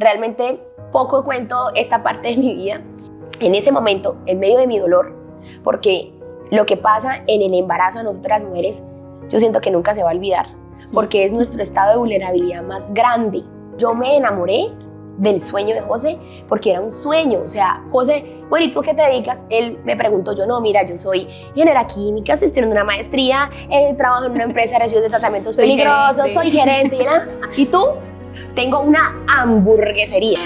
Realmente poco cuento esta parte de mi vida. En ese momento, en medio de mi dolor, porque lo que pasa en el embarazo de nosotras las mujeres, yo siento que nunca se va a olvidar, porque es nuestro estado de vulnerabilidad más grande. Yo me enamoré del sueño de José, porque era un sueño. O sea, José, bueno, ¿y tú qué te dedicas? Él me preguntó, yo no, mira, yo soy ingeniera química, estoy estudiando una maestría, trabajo en una empresa de residuos de tratamientos peligrosos, soy gerente. ¿Y tú? Tengo una hamburguesería.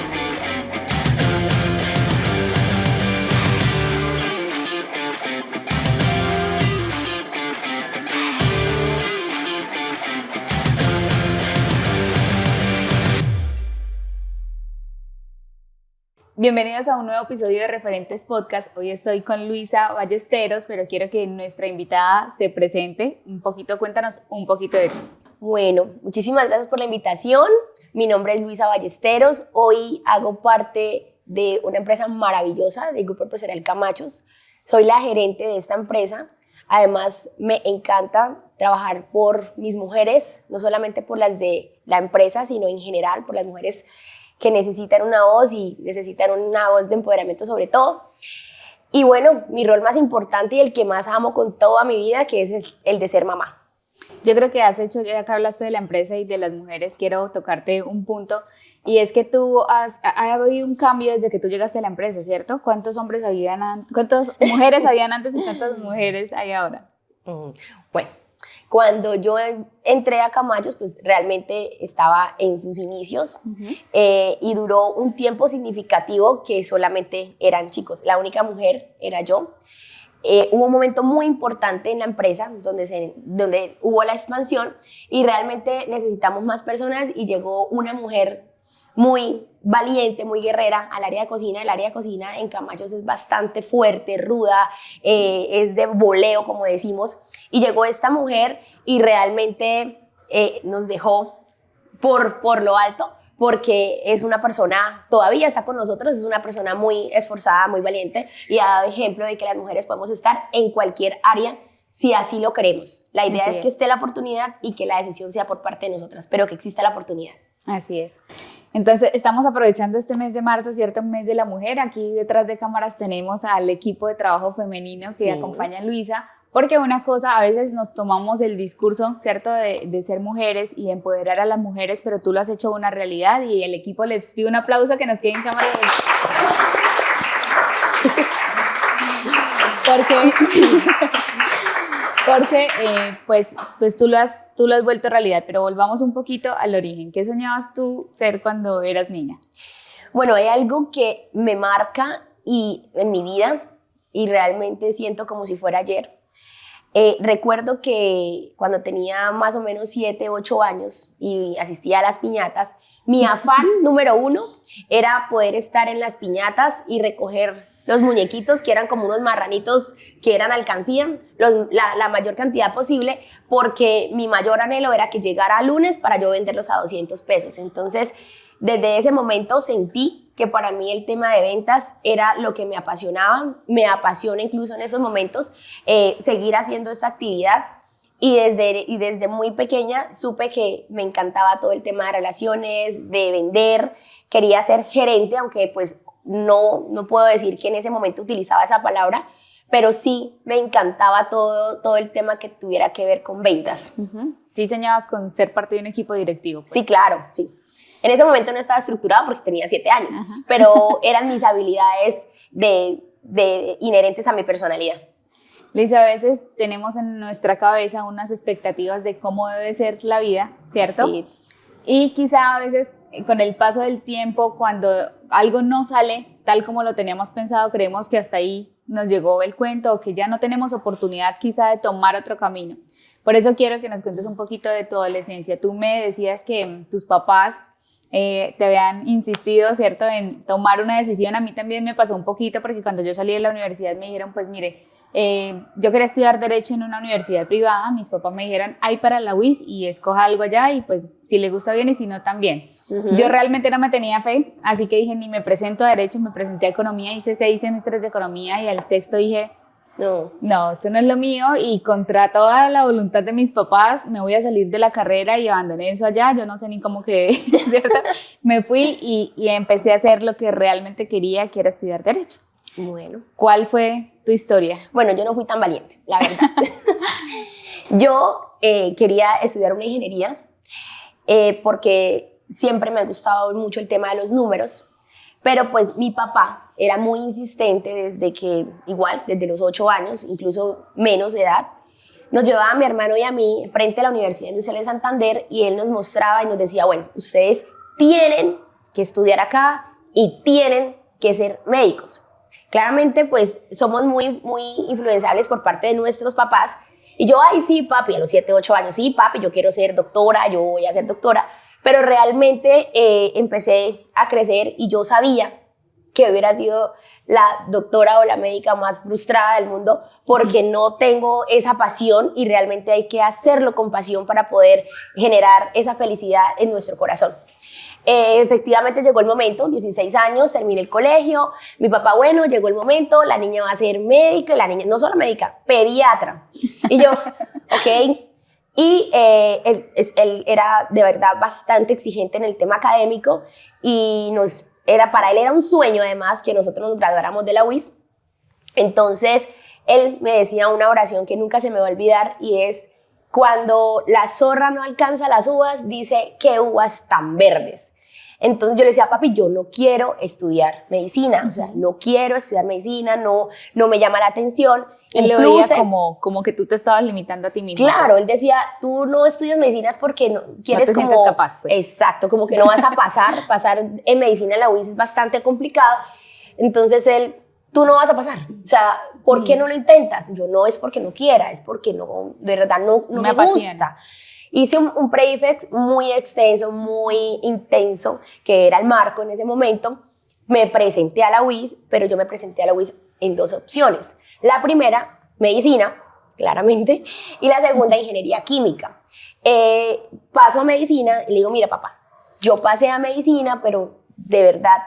Bienvenidos a un nuevo episodio de Referentes Podcast. Hoy estoy con Luisa Ballesteros, pero quiero que nuestra invitada se presente un poquito. Cuéntanos un poquito de ti. Bueno, muchísimas gracias por la invitación. Mi nombre es Luisa Ballesteros. Hoy hago parte de una empresa maravillosa del Grupo Empresarial Camachos. Soy la gerente de esta empresa. Además, me encanta trabajar por mis mujeres, no solamente por las de la empresa, sino en general por las mujeres que necesitan una voz y necesitan una voz de empoderamiento sobre todo. Y bueno, mi rol más importante y el que más amo con toda mi vida, que es el de ser mamá. Yo creo que has hecho, ya que hablaste de la empresa y de las mujeres, quiero tocarte un punto, y es que ha habido un cambio desde que tú llegaste a la empresa, ¿cierto? ¿Cuántas mujeres habían antes y cuántas mujeres hay ahora? Bueno, cuando yo entré a Camachos, pues realmente estaba en sus inicios. Y duró un tiempo significativo que solamente eran chicos. La única mujer era yo. Hubo un momento muy importante en la empresa donde hubo la expansión y realmente necesitamos más personas y llegó una mujer muy valiente, muy guerrera al área de cocina. El área de cocina en Camachos es bastante fuerte, ruda, es de voleo, como decimos. Y llegó esta mujer y realmente nos dejó por lo alto, porque es una persona, todavía está con nosotros, es una persona muy esforzada, muy valiente y ha dado ejemplo de que las mujeres podemos estar en cualquier área si así lo queremos. La idea es que esté la oportunidad y que la decisión sea por parte de nosotras, pero que exista la oportunidad. Así es. Entonces, estamos aprovechando este mes de marzo, ¿cierto? Un mes de la mujer. Aquí detrás de cámaras tenemos al equipo de trabajo femenino que acompaña a Luisa. Porque una cosa, a veces nos tomamos el discurso, ¿cierto?, de ser mujeres y empoderar a las mujeres, pero tú lo has hecho una realidad y el equipo les pide un aplauso que nos quede en cámara. Porque pues tú lo has vuelto realidad, pero volvamos un poquito al origen. ¿Qué soñabas tú ser cuando eras niña? Bueno, hay algo que me marca en mi vida y realmente siento como si fuera ayer. Recuerdo que cuando tenía más o menos 7, 8 años y asistía a las piñatas, mi afán número uno era poder estar en las piñatas y recoger los muñequitos que eran como unos marranitos que eran alcancía, la mayor cantidad posible, porque mi mayor anhelo era que llegara lunes para yo venderlos a 200 pesos. Entonces, desde ese momento sentí que para mí el tema de ventas era lo que me apasionaba, me apasiona incluso en esos momentos seguir haciendo esta actividad y desde muy pequeña supe que me encantaba todo el tema de relaciones, de vender, quería ser gerente, aunque pues no puedo decir que en ese momento utilizaba esa palabra, pero sí me encantaba todo el tema que tuviera que ver con ventas. ¿Sí soñabas con ser parte de un equipo directivo? Pues. Sí, claro, sí. En ese momento no estaba estructurado porque tenía 7 años, pero eran mis habilidades inherentes a mi personalidad. Lisa, a veces tenemos en nuestra cabeza unas expectativas de cómo debe ser la vida, ¿cierto? Sí. Y quizá a veces con el paso del tiempo, cuando algo no sale tal como lo teníamos pensado, creemos que hasta ahí nos llegó el cuento o que ya no tenemos oportunidad quizá de tomar otro camino. Por eso quiero que nos cuentes un poquito de tu adolescencia. Tú me decías que tus papás te habían insistido, ¿cierto?, en tomar una decisión. A mí también me pasó un poquito porque cuando yo salí de la universidad me dijeron, pues mire, yo quería estudiar Derecho en una universidad privada, mis papás me dijeron, hay para la UIS y escoja algo allá y pues si le gusta bien y si no también. Yo realmente no me tenía fe, así que dije, ni me presento a Derecho, me presenté a Economía, hice 6 semestres de Economía y al sexto dije, No, esto no es lo mío y contra toda la voluntad de mis papás me voy a salir de la carrera y abandoné eso allá, yo no sé ni cómo quedé, ¿cierto? Me fui y empecé a hacer lo que realmente quería, que era estudiar Derecho. Bueno. ¿Cuál fue tu historia? Bueno, yo no fui tan valiente, la verdad. Yo quería estudiar una ingeniería porque siempre me ha gustado mucho el tema de los números, pero pues mi papá era muy insistente desde los 8 años, incluso menos de edad, nos llevaba a mi hermano y a mí frente a la Universidad Industrial de Santander y él nos mostraba y nos decía, bueno, ustedes tienen que estudiar acá y tienen que ser médicos. Claramente, pues, somos muy influenciables por parte de nuestros papás. Y yo, ay, sí, papi, a los 7, 8 años, sí, papi, yo quiero ser doctora, yo voy a ser doctora. Pero realmente empecé a crecer y yo sabía que hubiera sido la doctora o la médica más frustrada del mundo porque no tengo esa pasión y realmente hay que hacerlo con pasión para poder generar esa felicidad en nuestro corazón. Efectivamente llegó el momento, 16 años, terminé el colegio, mi papá, bueno, llegó el momento, la niña va a ser médica, y la niña, no solo médica, pediatra. Y yo, ok. Y él era de verdad bastante exigente en el tema académico y para él era un sueño además que nosotros nos graduáramos de la UIS. Entonces él me decía una oración que nunca se me va a olvidar y es: cuando la zorra no alcanza las uvas, dice, ¿qué uvas tan verdes? Entonces yo le decía, papi, yo no quiero estudiar medicina, o sea, no quiero estudiar medicina, no me llama la atención. Él lo veía como que tú te estabas limitando a ti mismo. Claro, pues. Él decía, tú no estudias medicinas porque no quieres no te sientes capaz, pues. Exacto, como que no vas a pasar en medicina en la UIS es bastante complicado. Entonces tú no vas a pasar, o sea, ¿por qué no lo intentas? Yo no es porque no quiera, es porque no, de verdad no me gusta. Hice un pre-IFEX muy extenso, muy intenso, que era el marco en ese momento. Me presenté a la UIS, pero yo me presenté a la UIS en 2 opciones. La primera, medicina, claramente, y la segunda, ingeniería química. Paso a medicina y le digo, mira, papá, yo pasé a medicina, pero de verdad,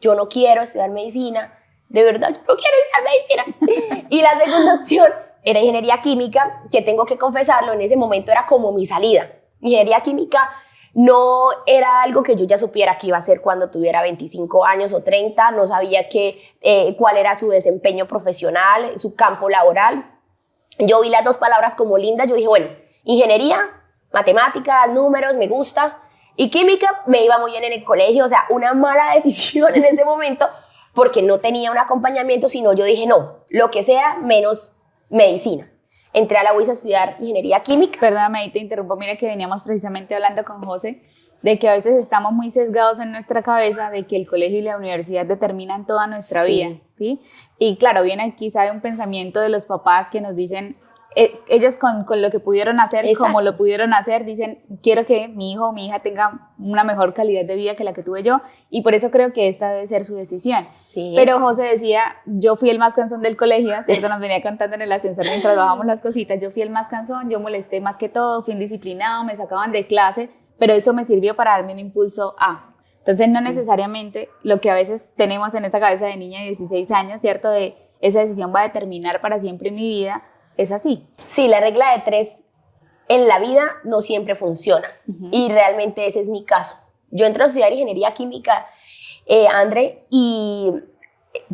yo no quiero estudiar medicina, de verdad, yo no quiero estudiar medicina. Y la segunda opción era ingeniería química, que tengo que confesarlo, en ese momento era como mi salida. Ingeniería química no era algo que yo ya supiera que iba a hacer cuando tuviera 25 años o 30, no sabía cuál era su desempeño profesional, su campo laboral. Yo vi las 2 palabras como lindas, yo dije, bueno, ingeniería, matemáticas, números, me gusta, y química me iba muy bien en el colegio, o sea, una mala decisión en ese momento, porque no tenía un acompañamiento, sino yo dije, no, lo que sea, menos medicina. Entré a la UIS a estudiar ingeniería química. Perdóname, ahí te interrumpo. Mira que veníamos precisamente hablando con José de que a veces estamos muy sesgados en nuestra cabeza de que el colegio y la universidad determinan toda nuestra vida, ¿sí? Y claro, viene quizá de un pensamiento de los papás que nos dicen, ellos con lo que pudieron hacer, exacto, como lo pudieron hacer, dicen, quiero que mi hijo o mi hija tenga una mejor calidad de vida que la que tuve yo, y por eso creo que esta debe ser su decisión. Sí. Pero José decía, yo fui el más cansón del colegio, ¿cierto? Nos venía contando en el ascensor mientras bajábamos las cositas, yo fui el más cansón, yo molesté más que todo, fui indisciplinado, me sacaban de clase, pero eso me sirvió para darme un impulso a. Entonces, no necesariamente lo que a veces tenemos en esa cabeza de niña de 16 años, ¿cierto? De esa decisión va a determinar para siempre mi vida, es así. Sí, la regla de 3 en la vida no siempre funciona. Y realmente ese es mi caso. Yo entro a estudiar ingeniería química, André, y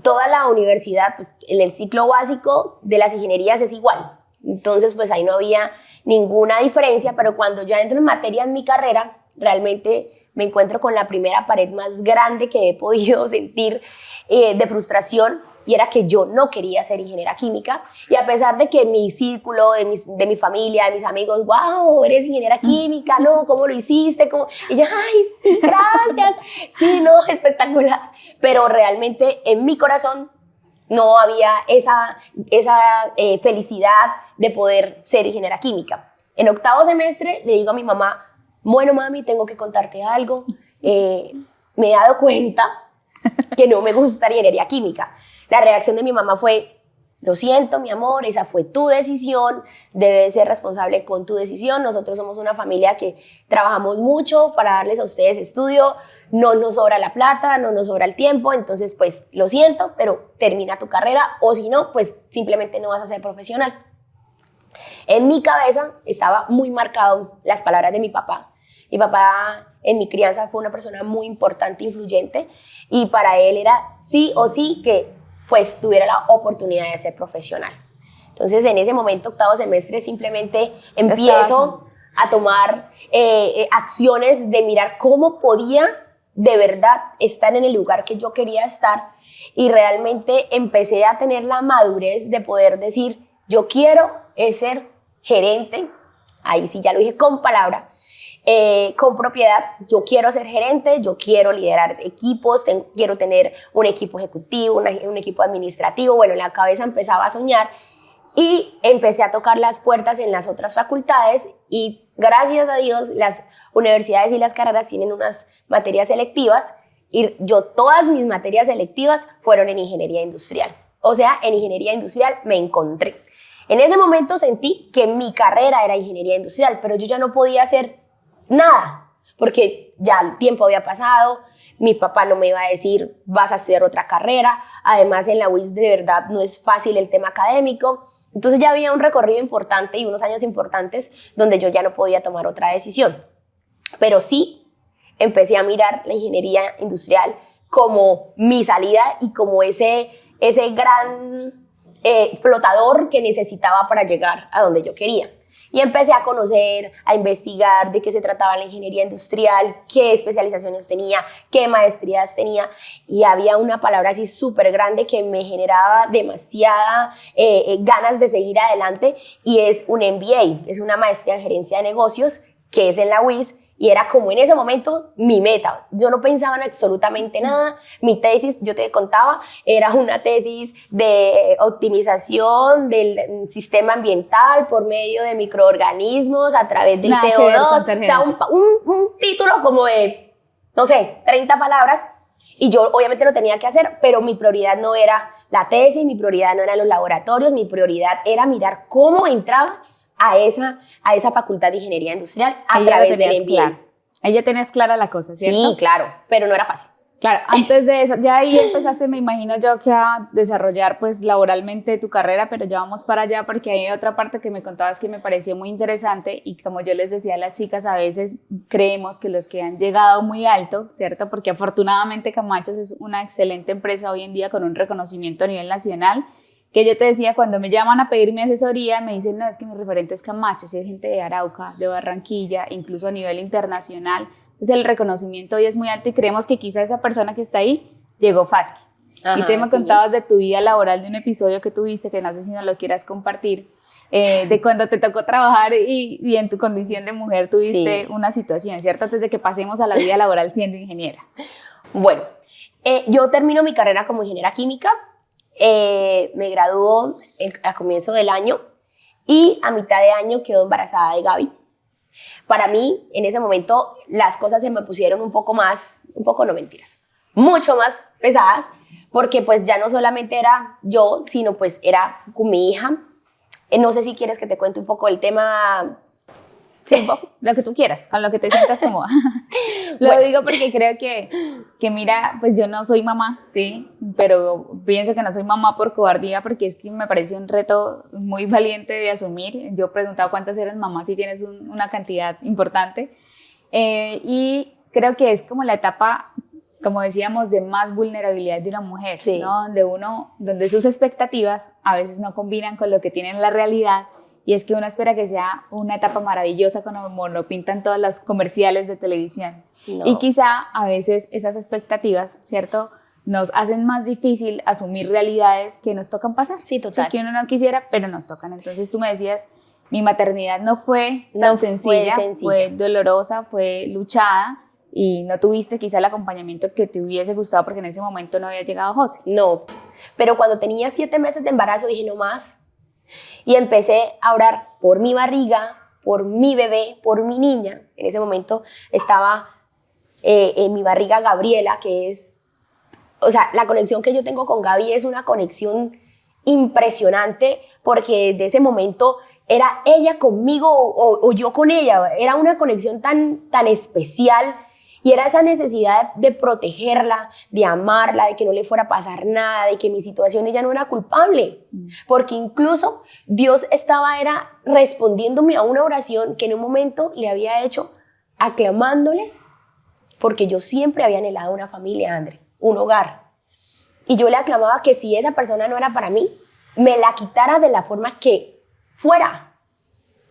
toda la universidad, pues, en el ciclo básico de las ingenierías es igual. Entonces, pues ahí no había ninguna diferencia, pero cuando ya entro en materia en mi carrera, realmente me encuentro con la primera pared más grande que he podido sentir de frustración, y era que yo no quería ser ingeniera química, y a pesar de que mi círculo, de mi familia, de mis amigos, wow, eres ingeniera química, ¿no? ¿Cómo lo hiciste? ¿Cómo? Y yo, ay, sí, gracias, sí, no, espectacular, pero realmente en mi corazón no había esa felicidad de poder ser ingeniera química. En 8º semestre le digo a mi mamá, bueno, mami, tengo que contarte algo, me he dado cuenta que no me gusta la ingeniería química. La reacción de mi mamá fue, lo siento, mi amor, esa fue tu decisión, debes ser responsable con tu decisión. Nosotros somos una familia que trabajamos mucho para darles a ustedes estudio, no nos sobra la plata, no nos sobra el tiempo, entonces pues lo siento, pero termina tu carrera o si no, pues simplemente no vas a ser profesional. En mi cabeza estaba muy marcado las palabras de mi papá. Mi papá en mi crianza fue una persona muy importante, influyente, y para él era sí o sí que pues tuviera la oportunidad de ser profesional. Entonces, en ese momento, octavo semestre, simplemente empiezo a tomar acciones de mirar cómo podía de verdad estar en el lugar que yo quería estar y realmente empecé a tener la madurez de poder decir, yo quiero ser gerente, ahí sí ya lo dije con palabra, con propiedad, yo quiero ser gerente, yo quiero liderar equipos, quiero tener un equipo ejecutivo, un equipo administrativo. Bueno, en la cabeza empezaba a soñar y empecé a tocar las puertas en las otras facultades y gracias a Dios las universidades y las carreras tienen unas materias selectivas y yo todas mis materias selectivas fueron en ingeniería industrial. O sea, en ingeniería industrial me encontré. En ese momento sentí que mi carrera era ingeniería industrial, pero yo ya no podía hacer nada, porque ya el tiempo había pasado, mi papá no me iba a decir vas a estudiar otra carrera, además en la UIS de verdad no es fácil el tema académico, entonces ya había un recorrido importante y unos años importantes donde yo ya no podía tomar otra decisión, pero sí empecé a mirar la ingeniería industrial como mi salida y como ese gran flotador que necesitaba para llegar a donde yo quería. Y empecé a conocer, a investigar de qué se trataba la ingeniería industrial, qué especializaciones tenía, qué maestrías tenía. Y había una palabra así súper grande que me generaba demasiada ganas de seguir adelante y es un MBA, es una maestría en gerencia de negocios que es en la UIS. Y era como en ese momento mi meta. Yo no pensaba en absolutamente nada. Mi tesis, yo te contaba, era una tesis de optimización del sistema ambiental por medio de microorganismos a través del CO2. O sea, un título como de, no sé, 30 palabras. Y yo obviamente lo tenía que hacer, pero mi prioridad no era la tesis, mi prioridad no eran los laboratorios, mi prioridad era mirar cómo entraba a esa facultad de ingeniería industrial a través del MBA. Claro. Ahí ya tenías clara la cosa, ¿cierto? Sí, claro, pero no era fácil. Claro, antes de eso, ya ahí empezaste, me imagino yo, que a desarrollar pues laboralmente tu carrera, pero ya vamos para allá porque hay otra parte que me contabas que me pareció muy interesante y como yo les decía a las chicas, a veces creemos que los que han llegado muy alto, ¿cierto? Porque afortunadamente Camachos es una excelente empresa hoy en día con un reconocimiento a nivel nacional, que yo te decía, cuando me llaman a pedirme asesoría, me dicen, no, es que mi referente es Camacho, si es gente de Arauca, de Barranquilla, incluso a nivel internacional. Entonces el reconocimiento hoy es muy alto y creemos que quizá esa persona que está ahí llegó fácil. Ajá, y te me contabas de tu vida laboral, de un episodio que tuviste, que no sé si nos lo quieras compartir, de cuando te tocó trabajar y en tu condición de mujer tuviste una situación, ¿cierto? Antes de que pasemos a la vida laboral siendo ingeniera. Bueno, yo termino mi carrera como ingeniera química. Me graduó a comienzo del año y a mitad de año quedó embarazada de Gaby. Para mí, en ese momento, las cosas se me pusieron no mentiras, mucho más pesadas, porque pues ya no solamente era yo, sino pues era con mi hija. No sé si quieres que te cuente un poco el tema. Sí, un poco, lo que tú quieras, con lo que te sientas cómoda. Lo digo porque creo que mira, pues yo no soy mamá, sí, pero pienso que no soy mamá por cobardía, porque es que me parece un reto muy valiente de asumir. Yo he preguntado cuántas eres mamá, si tienes una cantidad importante. Y creo que es como la etapa, como decíamos, de más vulnerabilidad de una mujer, sí, ¿no? Donde sus expectativas a veces no combinan con lo que tiene en la realidad. Y es que uno espera que sea una etapa maravillosa como lo pintan todos los comerciales de televisión. No. Y quizá a veces esas expectativas, ¿cierto?, nos hacen más difícil asumir realidades que nos tocan pasar. Sí, total. Sí, que uno no quisiera, pero nos tocan. Entonces tú me decías, mi maternidad no fue tan sencilla, fue dolorosa, fue luchada y no tuviste quizá el acompañamiento que te hubiese gustado porque en ese momento no había llegado José. No, pero cuando tenía 7 meses de embarazo dije no más. Y empecé a orar por mi barriga, por mi bebé, por mi niña. En ese momento estaba en mi barriga Gabriela, que es, o sea, la conexión que yo tengo con Gaby es una conexión impresionante porque desde ese momento era ella conmigo o yo con ella. Era una conexión tan especial y era esa necesidad de protegerla, de amarla, de que no le fuera a pasar nada, de que mi situación ella no era culpable. Porque incluso Dios era respondiéndome a una oración que en un momento le había hecho aclamándole, porque yo siempre había anhelado una familia, André, un hogar. Y yo le aclamaba que si esa persona no era para mí, me la quitara de la forma que fuera.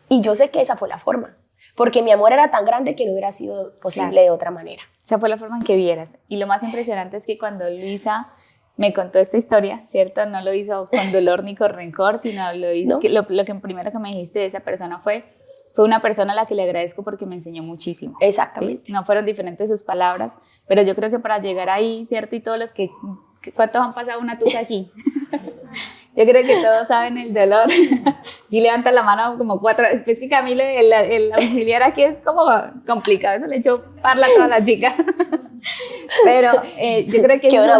Y yo sé que esa fue la forma, porque mi amor era tan grande que no hubiera sido posible de otra manera. Esa fue la forma en que vieras. Y lo más impresionante es que cuando Luisa me contó esta historia, ¿cierto? No lo hizo con dolor ni con rencor, sino lo hizo, ¿no? Lo que primero que me dijiste de esa persona fue una persona a la que le agradezco porque me enseñó muchísimo. Exactamente. ¿Sí? No fueron diferentes sus palabras, pero yo creo que para llegar ahí, ¿cierto? Y todos los que ¿cuántos han pasado una tusa aquí? Yo creo que todos saben el dolor. Y levanta la mano como 4. Es que Camilo, el auxiliar aquí es como complicado. Eso le echó parla a toda la chica. Pero yo creo que es uno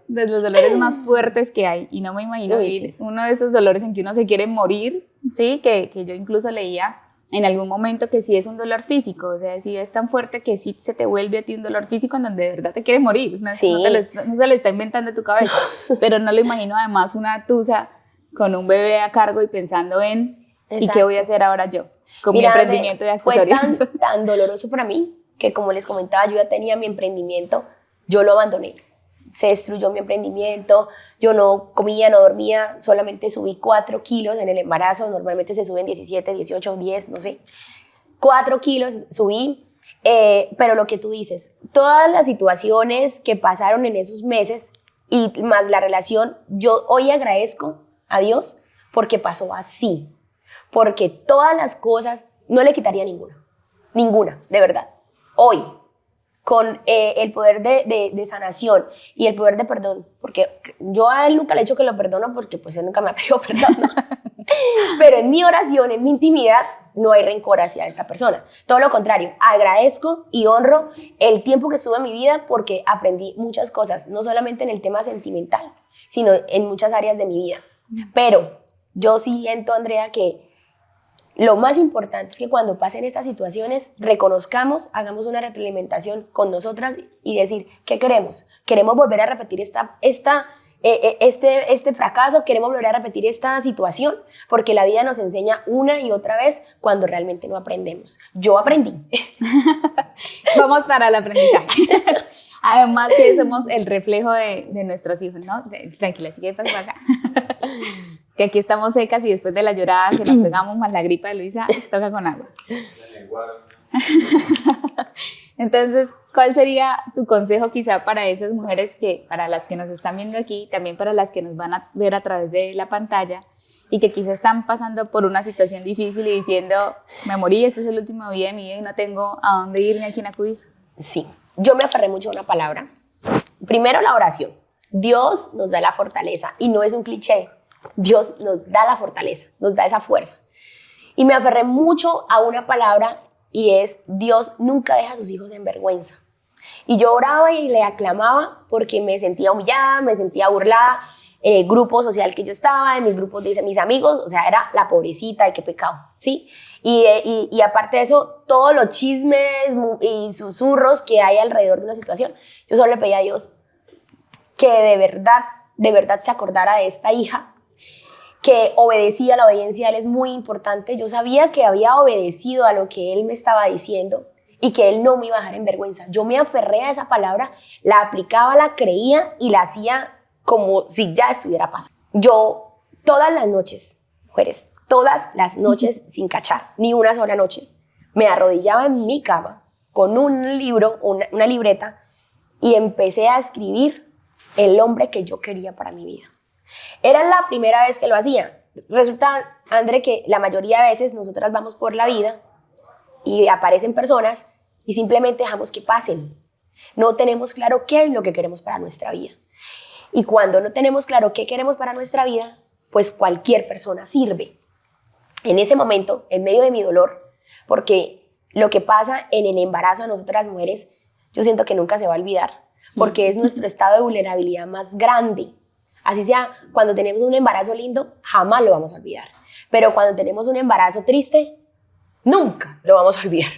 de los dolores más fuertes que hay. Y no me imagino vivir uno de esos dolores en que uno se quiere morir. ¿Sí? Que yo incluso leía en algún momento que sí es un dolor físico, o sea, sí es tan fuerte que sí se te vuelve a ti un dolor físico en donde de verdad te quieres morir, no, sí. no se le está inventando en tu cabeza, pero no lo imagino además una tusa con un bebé a cargo y pensando en Exacto. ¿Y qué voy a hacer ahora yo? Con mi emprendimiento de accesorios. Fue tan doloroso para mí que, como les comentaba, yo ya tenía mi emprendimiento, yo lo abandoné. Se destruyó mi emprendimiento, yo no comía, no dormía, solamente subí 4 kilos en el embarazo, normalmente se suben 17, 18, 10, no sé, 4 kilos subí, pero lo que tú dices, todas las situaciones que pasaron en esos meses y más la relación, yo hoy agradezco a Dios porque pasó así, porque todas las cosas no le quitaría ninguna, de verdad, hoy. Con el poder de sanación y el poder de perdón, porque yo a él nunca le he dicho que lo perdono porque pues él nunca me ha pedido perdón, ¿no? Pero en mi oración, en mi intimidad, no hay rencor hacia esta persona. Todo lo contrario, agradezco y honro el tiempo que estuvo en mi vida porque aprendí muchas cosas, no solamente en el tema sentimental, sino en muchas áreas de mi vida. Pero yo siento, Andrea, que lo más importante es que cuando pasen estas situaciones, reconozcamos, hagamos una retroalimentación con nosotras y decir, ¿qué queremos? ¿Queremos volver a repetir este fracaso? ¿Queremos volver a repetir esta situación? Porque la vida nos enseña una y otra vez cuando realmente no aprendemos. Yo aprendí. Vamos para el aprendizaje. Además que somos el reflejo de nuestros hijos, ¿no? Tranquila, sigue pasando acá. Que aquí estamos secas y después de la llorada que nos pegamos más la gripa de Luisa, toca con agua. Entonces, ¿cuál sería tu consejo quizá para esas mujeres para las que nos están viendo aquí, también para las que nos van a ver a través de la pantalla y que quizá están pasando por una situación difícil y diciendo, me morí, este es el último día de mi vida y no tengo a dónde ir ni a quién acudir? Sí, yo me aferré mucho a una palabra. Primero, la oración. Dios nos da la fortaleza y no es un cliché. Dios nos da la fortaleza, nos da esa fuerza. Y me aferré mucho a una palabra y es, Dios nunca deja a sus hijos en vergüenza. Y yo oraba y le aclamaba porque me sentía humillada, me sentía burlada. En el grupo social que yo estaba, en mis grupos de mis amigos, o sea, era la pobrecita de qué pecado, ¿sí? Y aparte de eso, todos los chismes y susurros que hay alrededor de una situación, yo solo le pedía a Dios que de verdad se acordara de esta hija, que obedecía. La obediencia a él es muy importante. Yo sabía que había obedecido a lo que él me estaba diciendo y que él no me iba a dejar en vergüenza. Yo me aferré a esa palabra, la aplicaba, la creía y la hacía como si ya estuviera pasando. Yo todas las noches, mujeres, todas las noches sin cachar, ni una sola noche, me arrodillaba en mi cama con un libro, una libreta y empecé a escribir el hombre que yo quería para mi vida. Era la primera vez que lo hacía. Resulta, André, que la mayoría de veces nosotras vamos por la vida y aparecen personas y simplemente dejamos que pasen. No tenemos claro qué es lo que queremos para nuestra vida. Y cuando no tenemos claro qué queremos para nuestra vida, pues cualquier persona sirve. En ese momento, en medio de mi dolor, porque lo que pasa en el embarazo de nosotras las mujeres, yo siento que nunca se va a olvidar, porque es nuestro estado de vulnerabilidad más grande. Así sea, cuando tenemos un embarazo lindo, jamás lo vamos a olvidar. Pero cuando tenemos un embarazo triste, nunca lo vamos a olvidar.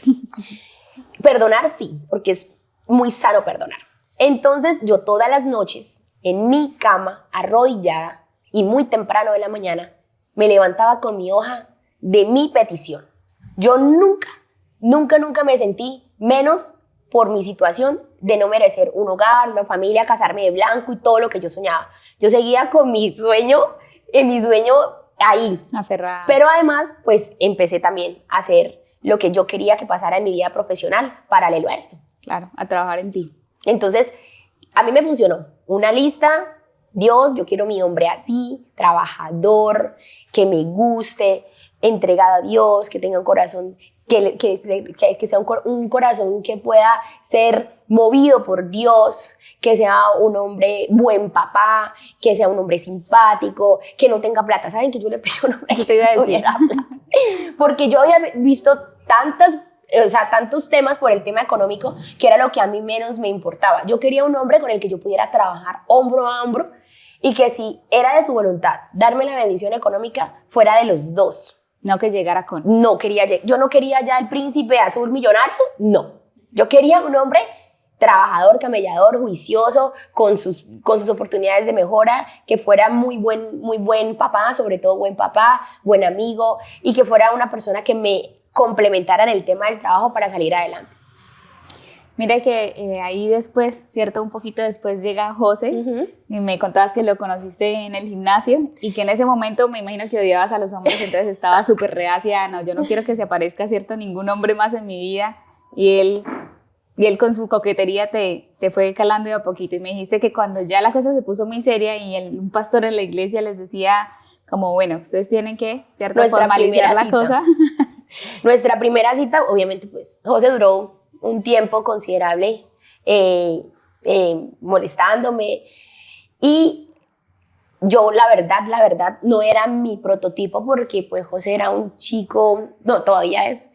Perdonar sí, porque es muy sano perdonar. Entonces yo todas las noches en mi cama, arrodillada y muy temprano de la mañana, me levantaba con mi hoja de mi petición. Yo nunca me sentí menos por mi situación de no merecer un hogar, una familia, casarme de blanco y todo lo que yo soñaba. Yo seguía con mi sueño, ahí. Aferrada. Pero además, pues empecé también a hacer lo que yo quería que pasara en mi vida profesional paralelo a esto. Claro, a trabajar en ti. Entonces, a mí me funcionó. Una lista, Dios, yo quiero mi hombre así, trabajador, que me guste, entregado a Dios, que tenga un corazón, que sea un corazón que pueda ser movido por Dios, que sea un hombre buen papá, que sea un hombre simpático, que no tenga plata. ¿Saben que yo le pedí a un hombre que tuviera plata? Porque yo había visto tantos temas por el tema económico, que era lo que a mí menos me importaba. Yo quería un hombre con el que yo pudiera trabajar hombro a hombro y que si era de su voluntad darme la bendición económica, fuera de los dos. No que llegara con... Yo no quería ya el príncipe azul millonario, no. Yo quería un hombre trabajador, camellador, juicioso, con sus oportunidades de mejora, que fuera muy buen papá, sobre todo buen papá, buen amigo, y que fuera una persona que me complementara en el tema del trabajo para salir adelante. Mira que ahí después, ¿cierto? Un poquito después llega José, y me contabas que lo conociste en el gimnasio y que en ese momento me imagino que odiabas a los hombres, entonces estaba súper reacia, no, yo no quiero que se aparezca, ¿cierto? Ningún hombre más en mi vida, y él con su coquetería te fue calando de a poquito, y me dijiste que cuando ya la cosa se puso muy seria y un pastor en la iglesia les decía como, bueno, ustedes tienen que, ¿cierto? Formalizar la cosa. Nuestra primera cita, obviamente, pues, José duró un tiempo considerable molestándome, y yo la verdad no era mi prototipo, porque pues José era un chico, no, todavía es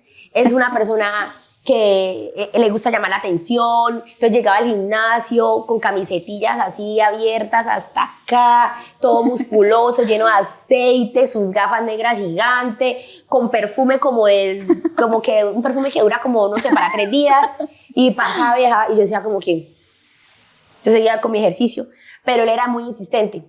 una persona que le gusta llamar la atención. Entonces llegaba al gimnasio con camisetillas así abiertas hasta acá, todo musculoso, lleno de aceite, sus gafas negras gigantes, con perfume como que un perfume que dura como, no sé, para 3 días, y pasaba vieja, y yo decía como que, yo seguía con mi ejercicio, pero él era muy insistente,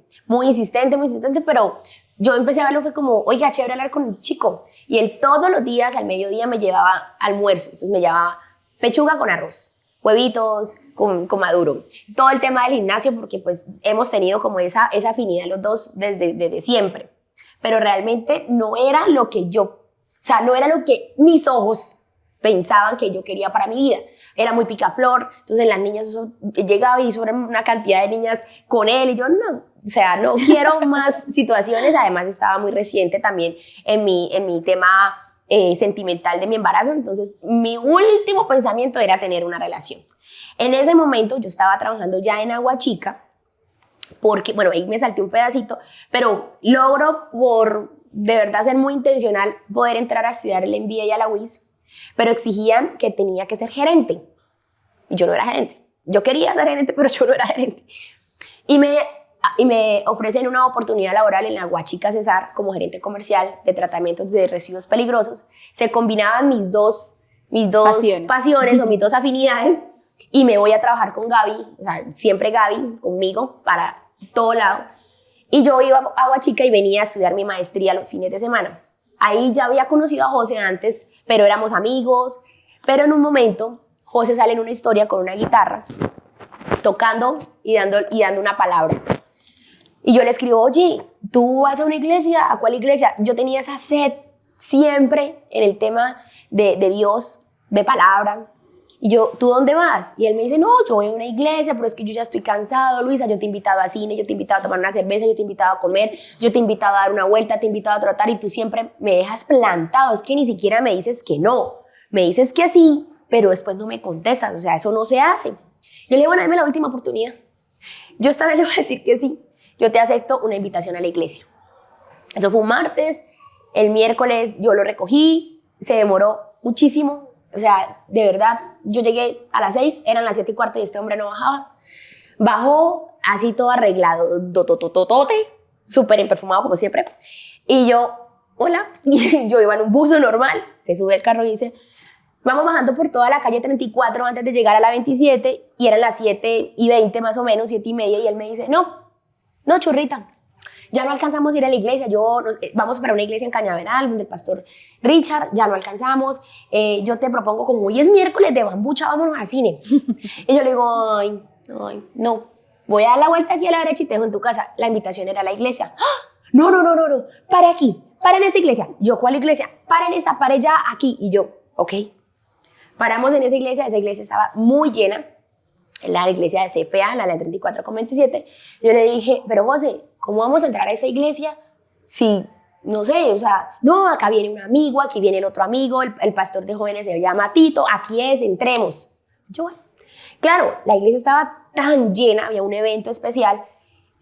pero yo empecé a verlo, fue como, oiga, chévere hablar con un chico. Y él todos los días al mediodía me llevaba almuerzo. Entonces me llevaba pechuga con arroz, huevitos con maduro. Todo el tema del gimnasio, porque pues hemos tenido como esa afinidad los dos desde siempre. Pero realmente no era lo que no era lo que mis ojos pensaban que yo quería para mi vida. Era muy picaflor, entonces las niñas, llegaba y sobre una cantidad de niñas con él, y yo no quiero más situaciones. Además estaba muy reciente también en mi tema sentimental de mi embarazo, entonces mi último pensamiento era tener una relación. En ese momento yo estaba trabajando ya en Aguachica, porque, bueno, ahí me salté un pedacito, pero logro por de verdad ser muy intencional poder entrar a estudiar el MBA y a la UIS, pero exigían que tenía que ser gerente, y yo no era gerente. Yo quería ser gerente, pero yo no era gerente. Y me ofrecen una oportunidad laboral en la Aguachica Cesar como gerente comercial de tratamientos de residuos peligrosos. Se combinaban mis dos pasiones o mis dos afinidades, y me voy a trabajar con Gaby, o sea, siempre Gaby conmigo para todo lado. Y yo iba a Aguachica y venía a estudiar mi maestría los fines de semana. Ahí ya había conocido a José antes, pero éramos amigos. Pero en un momento, José sale en una historia con una guitarra, tocando y dando una palabra. Y yo le escribo, oye, ¿tú vas a una iglesia? ¿A cuál iglesia? Yo tenía esa sed siempre en el tema de Dios, de palabra. Y yo, ¿tú dónde vas? Y él me dice, no, yo voy a una iglesia, pero es que yo ya estoy cansado, Luisa, yo te he invitado a cine, yo te he invitado a tomar una cerveza, yo te he invitado a comer, yo te he invitado a dar una vuelta, te he invitado a trotar, y tú siempre me dejas plantado. Es que ni siquiera me dices que no, me dices que sí, pero después no me contestas, o sea, eso no se hace. Yo le dije, bueno, dame la última oportunidad. Yo esta vez le voy a decir que sí, yo te acepto una invitación a la iglesia. Eso fue un martes, el miércoles yo lo recogí, se demoró muchísimo. O sea, de verdad, yo llegué a las 6, eran las 7:15 y este hombre no bajaba. Bajó, así todo arreglado, totototote, súper perfumado como siempre. Y yo, hola, y yo iba en un buzo normal, se sube al carro y dice, vamos bajando por toda la calle 34 antes de llegar a la 27, y eran las 7:20 más o menos, 7:30, y él me dice, no, churrita, ya no alcanzamos a ir a la iglesia, vamos para una iglesia en Cañaveral, donde el pastor Richard, ya no alcanzamos, yo te propongo, como hoy es miércoles de bambucha, vámonos al cine. Y yo le digo, ay, no, voy a dar la vuelta aquí a la derecha y te dejo en tu casa. La invitación era a la iglesia. ¡Ah! No, pare aquí, pare en esa iglesia. Yo, ¿cuál iglesia? Pare en esta, pare ya aquí. Y yo, ok. Paramos en esa iglesia estaba muy llena, la iglesia de CFA, la 34,27. Yo le dije, pero José, ¿cómo vamos a entrar a esa iglesia si, no sé, o sea, no, acá viene un amigo, aquí viene el otro amigo, el pastor de jóvenes se llama Tito, aquí es, entremos. Yo, bueno. Claro, la iglesia estaba tan llena, había un evento especial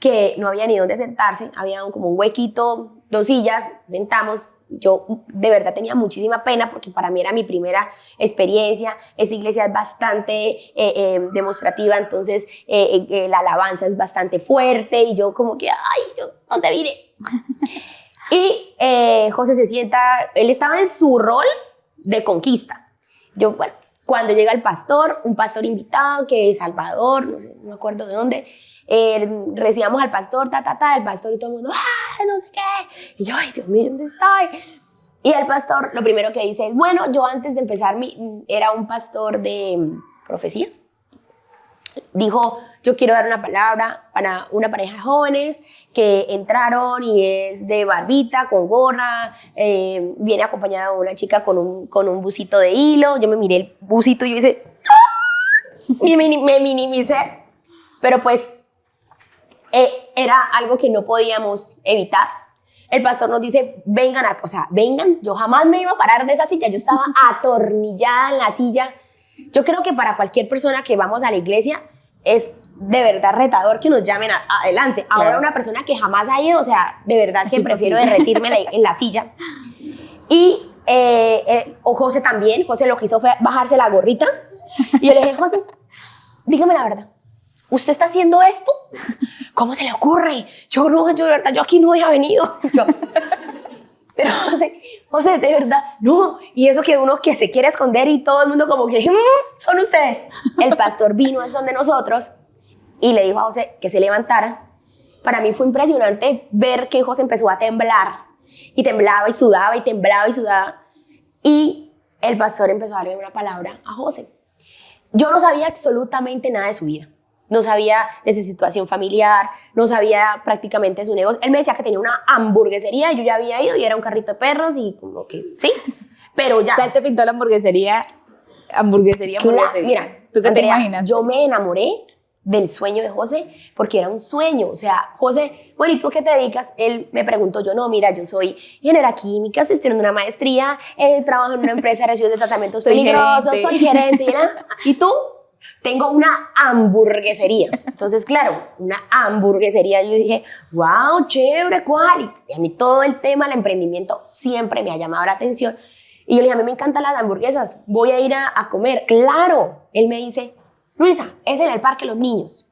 que no había ni dónde sentarse, había como un huequito, 2 sillas, sentamos. Yo de verdad tenía muchísima pena porque para mí era mi primera experiencia. Esa iglesia es bastante demostrativa, entonces la alabanza es bastante fuerte y yo como que, ay, ¿dónde vine? Y José se sienta, él estaba en su rol de conquista. Yo, bueno, cuando llega el pastor, un pastor invitado que es Salvador, no sé, no me acuerdo de dónde, recibamos al pastor, el pastor y todo el mundo, no sé qué, y yo, ay, Dios mío, ¿dónde estoy? Y el pastor lo primero que dice es, bueno, yo antes de empezar, era un pastor de profecía, dijo, yo quiero dar una palabra para una pareja de jóvenes que entraron y es de barbita, con gorra, viene acompañada de una chica con un busito de hilo. Yo me miré el busito y yo hice, ¡ah! Me minimicé, pero pues era algo que no podíamos evitar. El pastor nos dice, vengan, vengan. Yo jamás me iba a parar de esa silla, yo estaba atornillada en la silla. Yo creo que para cualquier persona que vamos a la iglesia es de verdad retador que nos llamen adelante. Ahora claro. Una persona que jamás ha ido, o sea, de verdad que prefiero derretirme en la silla. Y José también, José lo que hizo fue bajarse la gorrita. Y yo le dije, José, dígame la verdad, ¿usted está haciendo esto? ¿Cómo se le ocurre? Yo de verdad, yo aquí no había venido. Pero José, de verdad, no. Y eso que uno que se quiere esconder y todo el mundo como que, son ustedes. El pastor vino a donde nosotros y le dijo a José que se levantara. Para mí fue impresionante ver que José empezó a temblar. Y temblaba y sudaba y temblaba y sudaba. Y el pastor empezó a darle una palabra a José. Yo no sabía absolutamente nada de su vida. No sabía de su situación familiar, no sabía prácticamente de su negocio. Él me decía que tenía una hamburguesería, yo ya había ido y era un carrito de perros y como que, sí, pero ya. O sea, él te pintó la hamburguesería. Mira, ¿tú qué Andrea, te imaginas? Yo me enamoré del sueño de José porque era un sueño. O sea, José, bueno, ¿y tú qué te dedicas? Él me preguntó, yo no, mira, yo soy ingeniera química, estoy estudiando una maestría, trabajo en una empresa de residuos de tratamientos peligrosos, soy gerente. ¿Y tú? Tengo una hamburguesería. Entonces, claro, una hamburguesería. Yo dije, wow, chévere, ¿cuál? Y a mí todo el tema del emprendimiento siempre me ha llamado la atención. Y yo le dije, a mí me encantan las hamburguesas, voy a ir a comer. Claro. Él me dice, Luisa, es en el Parque Los Niños.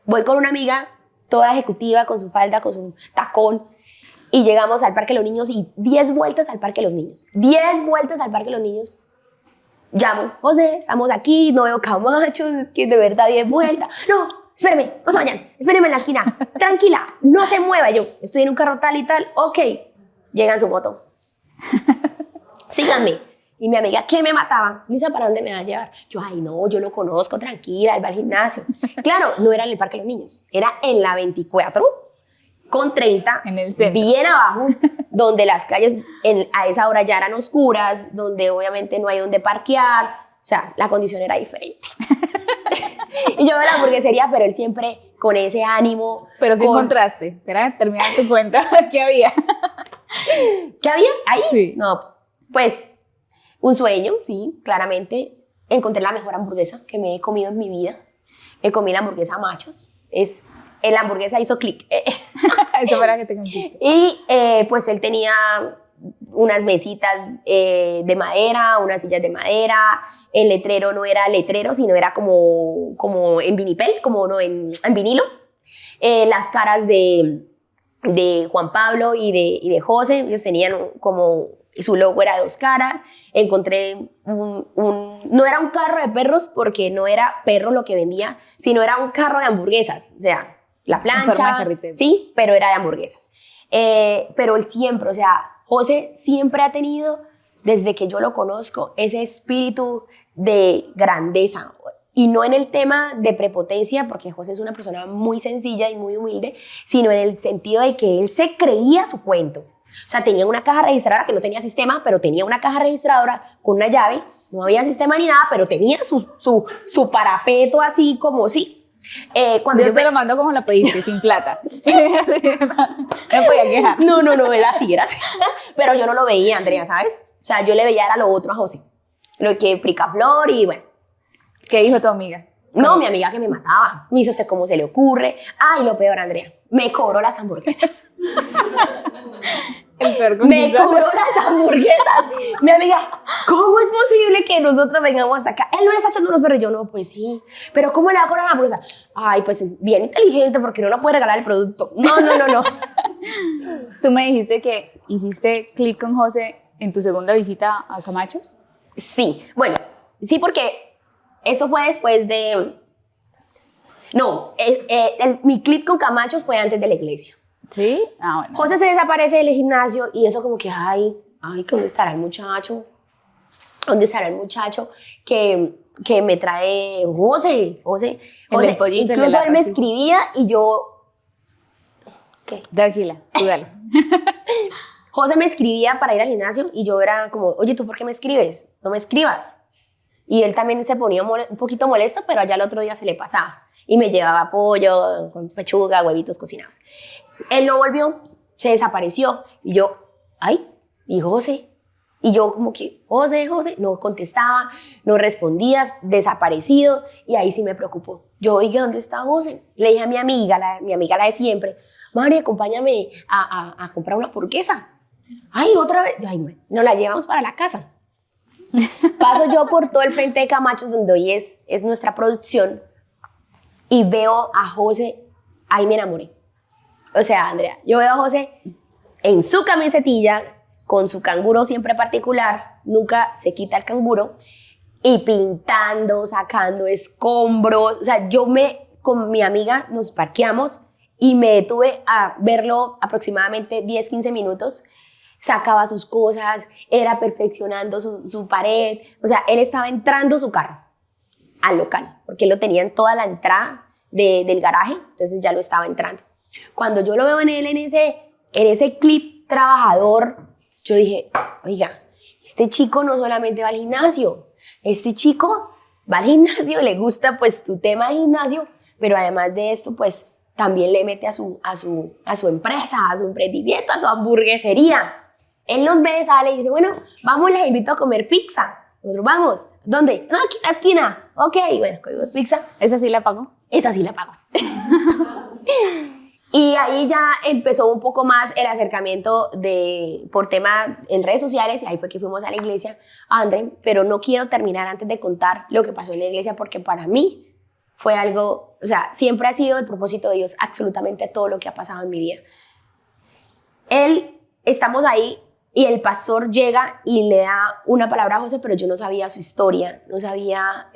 Voy con una amiga, toda ejecutiva, con su falda, con su tacón. Y llegamos al Parque Los Niños y 10 vueltas al Parque Los Niños. 10 vueltas al Parque Los Niños. Llamo, José, estamos aquí, no veo camachos, es que de verdad 10 vueltas. No, espéreme, no se vayan, espéreme en la esquina, tranquila, no se mueva. Yo estoy en un carro tal y tal, ok. Llega en su moto. Síganme. Y mi amiga, ¿qué me mataba? Luisa, ¿para dónde me va a llevar? Yo, ay, no, yo lo conozco, tranquila, él va al gimnasio. Claro, no era en el Parque de los Niños, era en la 24 con 30, en el centro, bien abajo, donde las calles a esa hora ya eran oscuras, donde obviamente no hay donde parquear, o sea, la condición era diferente. Y yo de la hamburguesería, pero él siempre con ese ánimo. ¿Pero qué encontraste? Espera, termina tu cuenta. ¿Qué había? ¿Qué había? ¿Ahí? Sí. No, pues, un sueño, sí, claramente. Encontré la mejor hamburguesa que me he comido en mi vida. Me comí la hamburguesa Machos. La hamburguesa hizo clic. Eso fue la que te conquistó. Y pues él tenía unas mesitas de madera, unas sillas de madera. El letrero no era letrero, sino era como en vinipel, como no en vinilo. las caras de Juan Pablo y de José. Ellos tenían como su logo era 2 caras. Encontré no era un carro de perros porque no era perro lo que vendía, sino era un carro de hamburguesas. O sea, la plancha, sí, pero era de hamburguesas. Pero él siempre, o sea, José siempre ha tenido, desde que yo lo conozco, ese espíritu de grandeza. Y no en el tema de prepotencia, porque José es una persona muy sencilla y muy humilde, sino en el sentido de que él se creía su cuento. O sea, tenía una caja registradora que no tenía sistema, pero tenía una caja registradora con una llave. No había sistema ni nada, pero tenía su parapeto así como sí. Cuando yo te lo mando como la pediste, sin plata. No me podía quejar. No, era así. Pero yo no lo veía, Andrea, ¿sabes? O sea, yo le veía era lo otro a José. Lo que Pricaflor y bueno. ¿Qué dijo tu amiga? No, mi amiga que me mataba. Me hizo cómo se le ocurre. Ay, lo peor, Andrea, me cobró las hamburguesas. Me cobró las hamburguesas. Mi amiga, ¿cómo es posible que nosotros vengamos hasta acá? Él no le está echando los perros. Yo, no, pues sí. Pero ¿cómo le va a cobrar la hamburguesa? Ay, pues bien inteligente porque no le puede regalar el producto. No. Tú me dijiste que hiciste clic con José en tu segunda visita a Camachos. Sí, bueno, sí, porque eso fue después de... No, mi clic con Camachos fue antes de la iglesia. ¿Sí? Ah, bueno. José se desaparece del gimnasio y eso como que, ay, ¿dónde estará el muchacho? ¿Dónde estará el muchacho que me trae José? Incluso él me escribía y yo... ¿Qué? Tranquila, tú dale. José me escribía para ir al gimnasio y yo era como, oye, ¿tú por qué me escribes? No me escribas. Y él también se ponía un poquito molesto, pero allá el otro día se le pasaba. Y me llevaba pollo, con pechuga, huevitos cocinados. Él no volvió, se desapareció. Y yo, ay, ¿y José? Y yo como que, José, no contestaba, no respondías, desaparecido. Y ahí sí me preocupó. Yo, oiga, ¿dónde está José? Le dije a mi amiga la de siempre, Mari, acompáñame a comprar una hamburguesa. Ay, otra vez. Ay, nos la llevamos para la casa. Paso yo por todo el frente de Camachos, donde hoy es nuestra producción, y veo a José, ahí me enamoré. O sea, Andrea, yo veo a José en su camisetilla, con su canguro siempre particular, nunca se quita el canguro, y pintando, sacando escombros. O sea, con mi amiga nos parqueamos y me detuve a verlo aproximadamente 10, 15 minutos. Sacaba sus cosas, era perfeccionando su pared. O sea, él estaba entrando su carro al local, porque él lo tenía en toda la entrada del garaje, entonces ya lo estaba entrando. Cuando yo lo veo en ese clip trabajador, yo dije, oiga, este chico no solamente va al gimnasio, este chico va al gimnasio, le gusta pues tu tema de gimnasio, pero además de esto, pues también le mete a su empresa, a su emprendimiento, a su hamburguesería. Él nos ve, sale y dice, bueno, vamos, les invito a comer pizza. Nosotros vamos. ¿Dónde? No, aquí en la esquina. Ok, bueno, comimos pizza. ¿Esa sí la pago? Esa sí la pago. Y ahí ya empezó un poco más el acercamiento por tema en redes sociales, y ahí fue que fuimos a la iglesia, André, pero no quiero terminar antes de contar lo que pasó en la iglesia, porque para mí fue algo, o sea, siempre ha sido el propósito de Dios absolutamente todo lo que ha pasado en mi vida. Estamos ahí y el pastor llega y le da una palabra a José, pero yo no sabía su historia, no sabía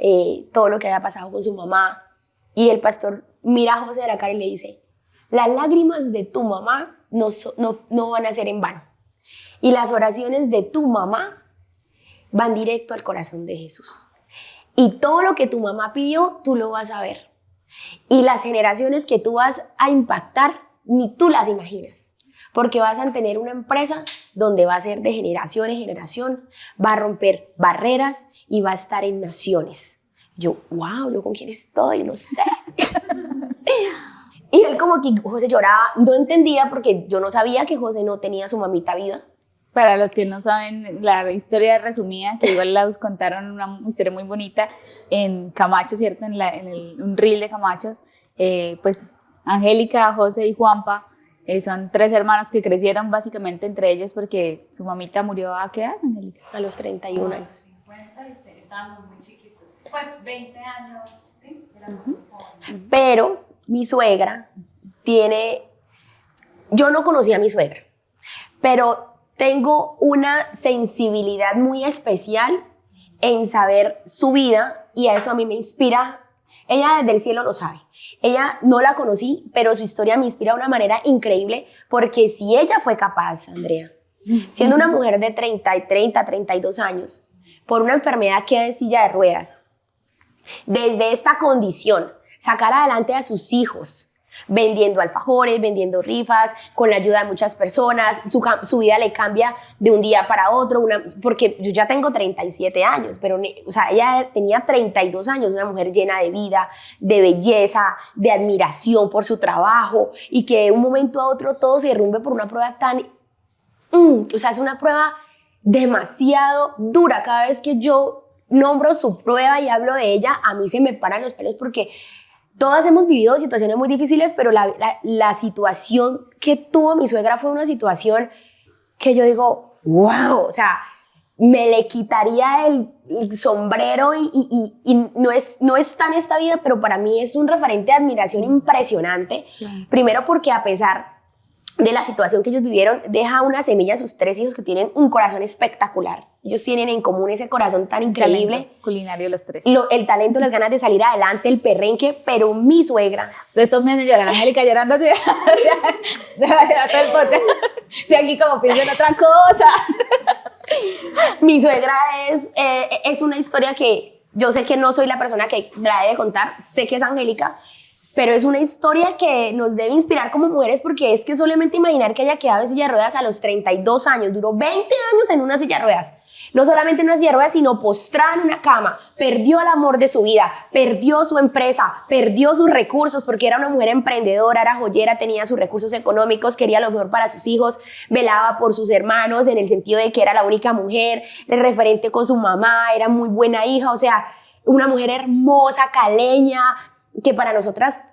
todo lo que había pasado con su mamá. Y el pastor mira a José de la cara y le dice, las lágrimas de tu mamá no van a ser en vano. Y las oraciones de tu mamá van directo al corazón de Jesús. Y todo lo que tu mamá pidió, tú lo vas a ver. Y las generaciones que tú vas a impactar, ni tú las imaginas. Porque vas a tener una empresa donde va a ser de generación en generación, va a romper barreras y va a estar en naciones. Yo, wow, ¿yo con quién estoy? No sé. Y él como que José lloraba, no entendía porque yo no sabía que José no tenía su mamita viva. Para los que no saben, la historia resumida, que igual la contaron una historia muy bonita en Camacho, ¿cierto? Un reel de Camachos, pues Angélica, José y Juanpa son 3 hermanos que crecieron básicamente entre ellos porque su mamita murió ¿a qué edad, Angélica? A los 31 años. 50, estábamos muy chiquitos. Pues 20 años, ¿sí? Éramos muy jóvenes. Pero mi suegra yo no conocía a mi suegra, pero tengo una sensibilidad muy especial en saber su vida y a eso a mí me inspira. Ella desde el cielo lo sabe. Ella no la conocí, pero su historia me inspira de una manera increíble porque si ella fue capaz, Andrea, siendo una mujer de 32 años, por una enfermedad que en silla de ruedas, desde esta condición, sacar adelante a sus hijos, vendiendo alfajores, vendiendo rifas, con la ayuda de muchas personas, su vida le cambia de un día para otro, porque yo ya tengo 37 años, pero o sea, ella tenía 32 años, una mujer llena de vida, de belleza, de admiración por su trabajo, y que de un momento a otro todo se derrumbe por una prueba tan, o sea, es una prueba demasiado dura. Cada vez que yo nombro su prueba y hablo de ella, a mí se me paran los pelos porque todas hemos vivido situaciones muy difíciles, pero la situación que tuvo mi suegra fue una situación que yo digo, wow, o sea, me le quitaría el sombrero y no está en esta vida, pero para mí es un referente de admiración impresionante. Primero porque a pesar de la situación que ellos vivieron, deja una semilla a sus 3 hijos que tienen un corazón espectacular. Ellos tienen en común ese corazón tan increíble. Talento culinario los 3. El talento, las ganas de salir adelante, el perrenque, pero mi suegra... Ustedes todos me hacen llorar, Angélica llorando así. Todo el podcast. Si aquí como pienso en otra cosa. Mi suegra es una historia que yo sé que no soy la persona que la debe contar, sé que es Angélica, pero es una historia que nos debe inspirar como mujeres porque es que solamente imaginar que haya quedado en silla de ruedas a los 32 años, duró 20 años en una silla de ruedas, no solamente en una silla de ruedas, sino postrada en una cama, perdió el amor de su vida, perdió su empresa, perdió sus recursos porque era una mujer emprendedora, era joyera, tenía sus recursos económicos, quería lo mejor para sus hijos, velaba por sus hermanos en el sentido de que era la única mujer, el referente con su mamá, era muy buena hija, o sea, una mujer hermosa, caleña, que para nosotras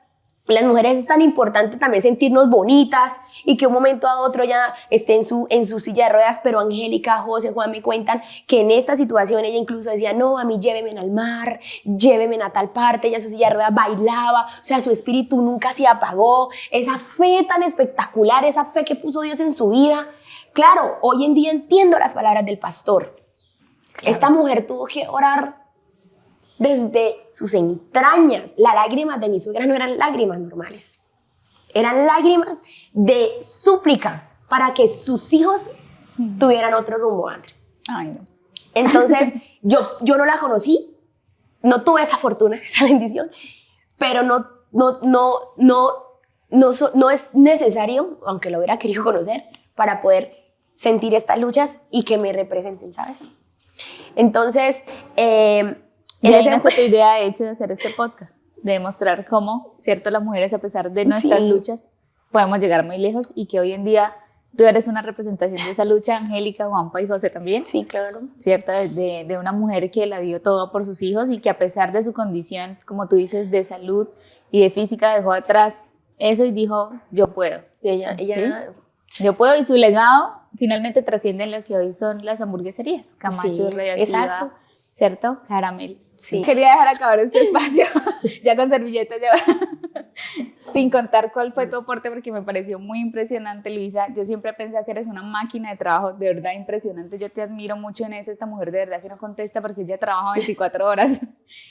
las mujeres es tan importante también sentirnos bonitas y que un momento a otro ya esté en su silla de ruedas, pero Angélica, José, Juan me cuentan que en esta situación ella incluso decía, no, a mí lléveme al mar, lléveme a tal parte, ella en su silla de ruedas bailaba, o sea, su espíritu nunca se apagó, esa fe tan espectacular, esa fe que puso Dios en su vida. Claro, hoy en día entiendo las palabras del pastor. Claro. Esta mujer tuvo que orar desde sus entrañas. Las lágrimas de mi suegra no eran lágrimas normales, eran lágrimas de súplica para que sus hijos tuvieran otro rumbo, André. Ay, no. Entonces yo no la conocí, no tuve esa fortuna, esa bendición, pero no es necesario, aunque lo hubiera querido conocer, para poder sentir estas luchas y que me representen, ¿sabes? Entonces de ahí nace tu idea, de hecho, de hacer este podcast, de demostrar cómo, cierto, las mujeres, a pesar de nuestras luchas, podemos llegar muy lejos y que hoy en día tú eres una representación de esa lucha, Angélica, Juanpa y José también. Sí, claro. ¿Cierto? De una mujer que la dio todo por sus hijos y que a pesar de su condición, como tú dices, de salud y de física, dejó atrás eso y dijo, yo puedo. Ella ¿sí? Yo puedo, y su legado finalmente trasciende en lo que hoy son las hamburgueserías, Camacho, sí, Radioactiva, exacto. ¿cierto? Caramel. Sí. Quería dejar acabar este espacio, ya con servilletas, ya. Sin contar cuál fue tu aporte, porque me pareció muy impresionante, Luisa. Yo siempre pensé que eres una máquina de trabajo, de verdad impresionante. Yo te admiro mucho en eso, esta mujer de verdad que no contesta porque ella trabaja 24 horas.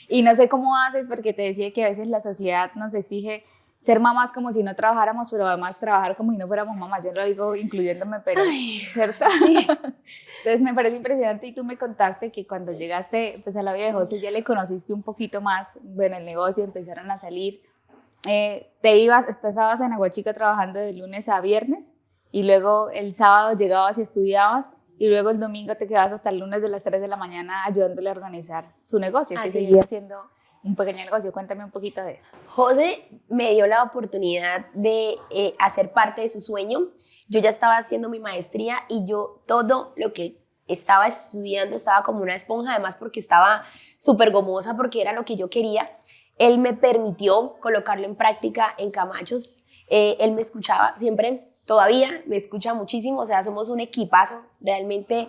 Y no sé cómo haces, porque te decía que a veces la sociedad nos exige ser mamás como si no trabajáramos, pero además trabajar como si no fuéramos mamás. Yo lo digo incluyéndome, pero ¿cierto? Sí. Entonces me parece impresionante, y tú me contaste que cuando llegaste pues, a la vida de José ya le conociste un poquito más, bueno, el negocio, empezaron a salir. Estabas en Aguachica trabajando de lunes a viernes, y luego el sábado llegabas y estudiabas, y luego el domingo te quedabas hasta el lunes de las 3 de la mañana ayudándole a organizar su negocio, que seguía siendo un pequeño negocio. Cuéntame un poquito de eso. José me dio la oportunidad de hacer parte de su sueño. Yo ya estaba haciendo mi maestría y yo todo lo que estaba estudiando estaba como una esponja, además porque estaba súper gomosa, porque era lo que yo quería. Él me permitió colocarlo en práctica en Camachos. Él me escuchaba siempre, todavía me escucha muchísimo, o sea, somos un equipazo. Realmente